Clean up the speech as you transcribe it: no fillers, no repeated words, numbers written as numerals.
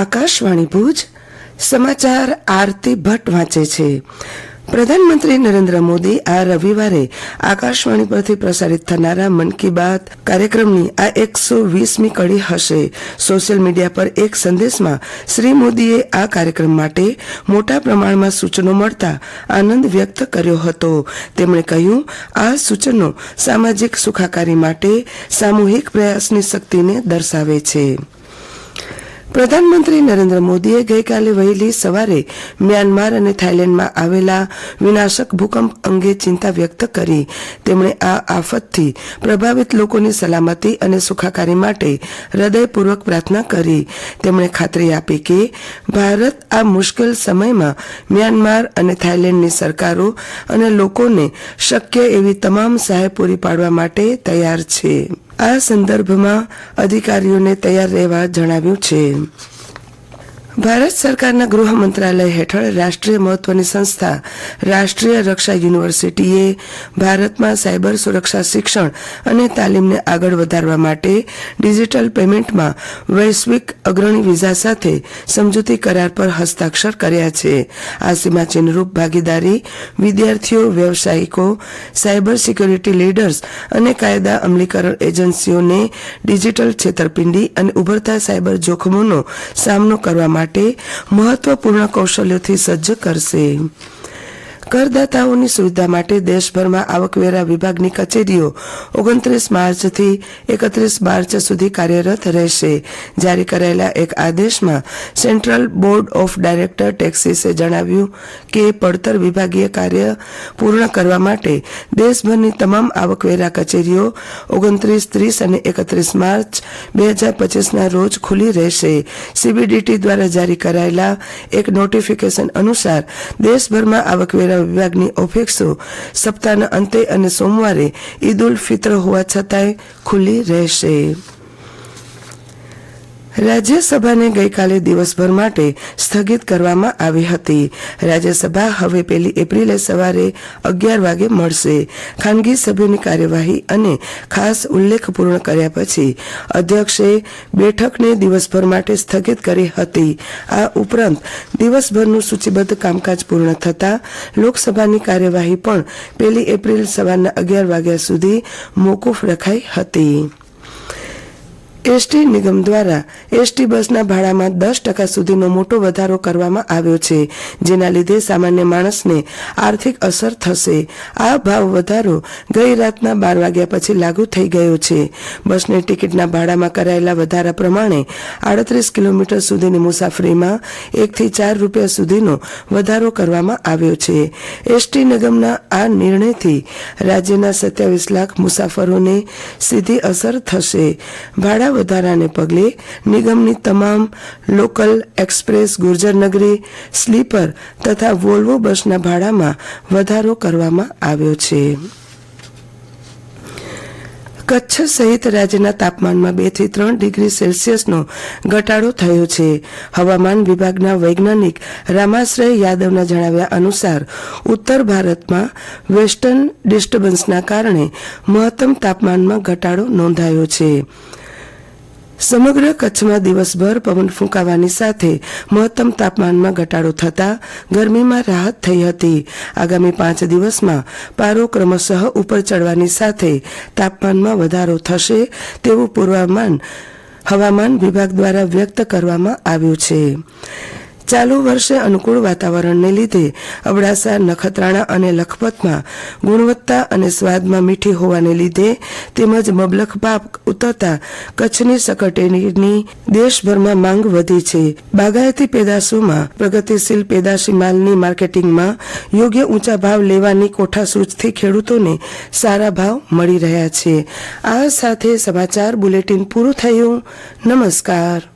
આકાશવાણી ભુજ સમાચાર આરતી ભટ્ટ વાંચે છે। પ્રધાનમંત્રી નરેન્દ્ર મોદી આ રવિવારે આકાશવાણી પરથી પ્રસારિત થનારા મન કી બાત કાર્યક્રમની આ 120મી કડી હશે। સોશિયલ મીડિયા પર એક સંદેશમાં શ્રી મોદીએ આ કાર્યક્રમ માટે મોટા પ્રમાણમાં સૂચનો મળતા આનંદ વ્યક્ત કર્યો હતો। તેમણે કહ્યું, આ સૂચનો સામાજિક સુખાકારી માટે સામૂહિક પ્રયાસની શક્તિને દર્શાવે છે। પ્રધાનમંત્રી નરેન્દ્ર મોદીએ ગઈકાલે વહેલી સવારે મ્યાનમાર અને થાઇલેન્ડમાં આવેલા વિનાશક ભૂકંપ અંગે ચિંતા વ્યક્ત કરી। તેમણે આ આફતથી પ્રભાવિત લોકોની સલામતી અને સુખાકારી માટે હૃદયપૂર્વક પ્રાર્થના કરી। તેમણે ખાતરી આપી કે ભારત આ મુશ્કેલ સમયમાં મ્યાનમાર અને થાઇલેન્ડની સરકારો અને લોકોને શક્ય એવી તમામ સહાય પૂરી પાડવા માટે તૈયાર છે। આ સંદર્ભમાં અધિકારીઓને તૈયાર રહેવા જણાવ્યું છે। ભારત સરકારના ગૃહ મંત્રાલય હેઠળ રાષ્ટ્રીય મહત્વની સંસ્થા રાષ્ટ્રીય રક્ષા યુનિવર્સિટીએ ભારતમાં સાયબર સુરક્ષા શિક્ષણ અને તાલીમને આગળ વધારવા માટે ડિજિટલ પેમેન્ટમાં વૈશ્વિક અગ્રણી વિઝા સાથે સમજૂતી કરાર પર હસ્તાક્ષર કર્યા છે। આ સીમાચિહ્નરૂપ ભાગીદારી વિદ્યાર્થીઓ, વ્યવસાયિકો, સાયબર સિક્યોરિટી લીડર્સ અને કાયદા અમલીકરણ એજન્સીઓને ડિજિટલ છેતરપિંડી અને ઉભરતા સાયબર જોખમોનો સામનો કરવા માટે મહત્વપૂર્ણ કૌશલ્યોથી સજ્જ કરશે। કરદાતાઓની સુવિધા માટે દેશભરમાં આવકવેરા વિભાગની કચેરીઓ 29 માર્ચથી 31 માર્ચ સુધી કાર્યરત રહેશે। જારી કરાયેલા એક આદેશમાં સેન્ટ્રલ બોર્ડ ઓફ ડાયરેક્ટર ટેક્સીસે જણાવ્યું કે પડતર વિભાગીય કાર્ય પૂર્ણ કરવા માટે દેશભરની તમામ આવકવેરા કચેરીઓ 29, 30 અને 31 માર્ચ 2025ના રોજ ખુલ્લી રહેશે। સીબીડીટી દ્વારા જારી કરાયેલા એક નોટિફિકેશન અનુસાર દેશભરમાં આવકવેરા વિભાગની ઓફિસો સપ્તાહના અંતે અને સોમવારે ઈદ ઉલ ફિત્ર હોવા છતાંય ખુલ્લી રહેશે। રાજ્યસભાને ગઈકાલે દિવસભર માટે સ્થગિત કરવામાં આવી હતી। રાજ્યસભા હવે 1 એપ્રિલે સવારે 11 વાગે મળશે। ખાનગી સભ્યોની કાર્યવાહી અને ખાસ ઉલ્લેખ પૂર્ણ કર્યા પછી અધ્યક્ષે બેઠકને દિવસભર માટે સ્થગિત કરી હતી। આ ઉપરાંત દિવસભરનું સૂચિબદ્ધ કામકાજ પૂર્ણ થતાં લોકસભાની કાર્યવાહી પણ 1 એપ્રિલ સવારના 11 વાગ્યા સુધી મોકૂફ રખાઈ હતી। એસટી નિગમ દ્વારા એસટી બસના ભાડામાં 10% સુધીનો મોટો વધારો કરવામાં આવ્યો છે, જેના લીધે સામાન્ય માણસને આર્થિક અસર થશે। આ ભાવ વધારો ગઈ રાતના 12 વાગ્યા પછી લાગુ થઈ ગયો છે। બસની ટિકિટના ભાડામાં કરાયેલા વધારા પ્રમાણે 38 કિલોમીટર સુધીની મુસાફરીમાં 1 થી 4 રૂપિયા સુધીનો વધારો કરવામાં આવ્યો છે। એસટી નિગમના આ નિર્ણયથી રાજ્યના 27 લાખ મુસાફરોને સીધી અસર થશે। ભાડા વધારાને પગલે નિગમની તમામ લોકલ, એક્સપ્રેસ, ગુર્જરનગરી, સ્લીપર તથા વોલ્વો બસના ભાડામાં વધારો કરવામાં આવ્યો છે। કચ્છ સહિત રાજ્યના તાપમાનમાં 2 થી 3 ડિગ્રી સેલ્સિયસનો ઘટાડો થયો છે। હવામાન વિભાગના વૈજ્ઞાનિક રામાશ્રય યાદવના જણાવ્યા અનુસાર ઉત્તર ભારતમાં વેસ્ટર્ન ડિસ્ટર્બન્સના કારણે મહત્તમ તાપમાનમાં ઘટાડો નોંધાયો છે। સમગ્ર કચ્છમાં દિવસભર પવન ફૂંકાવાની સાથે મહત્તમ તાપમાનમાં ઘટાડો થતાં ગરમીમાં રાહત થઈ હતી। આગામી 5 દિવસમાં પારો ક્રમશઃ ઉપર ચડવાની સાથે તાપમાનમાં વધારો થશે તેવું પૂર્વાનુમાન હવામાન વિભાગ દ્વારા વ્યક્ત કરવામાં આવ્યું છે। ચાલુ વર્ષે અનુકૂળ વાતાવરણને લીધે અબડાસા, નખત્રાણા અને લખપતમાં ગુણવત્તા અને સ્વાદમાં મીઠી હોવાને લીધે તેમજ મબલખ પાક ઉતરતા કચ્છની સકટેરીની દેશભરમાં માંગ વધી છે। બાગાયતી પેદાશોમાં પ્રગતિશીલ પેદાશી માલની માર્કેટિંગમાં યોગ્ય ઊંચા ભાવ લેવાની કોઠાસૂઝથી ખેડૂતોને સારા ભાવ મળી રહ્યા છે। આ સાથે સમાચાર બુલેટિન પૂરું થયું। નમસ્કાર।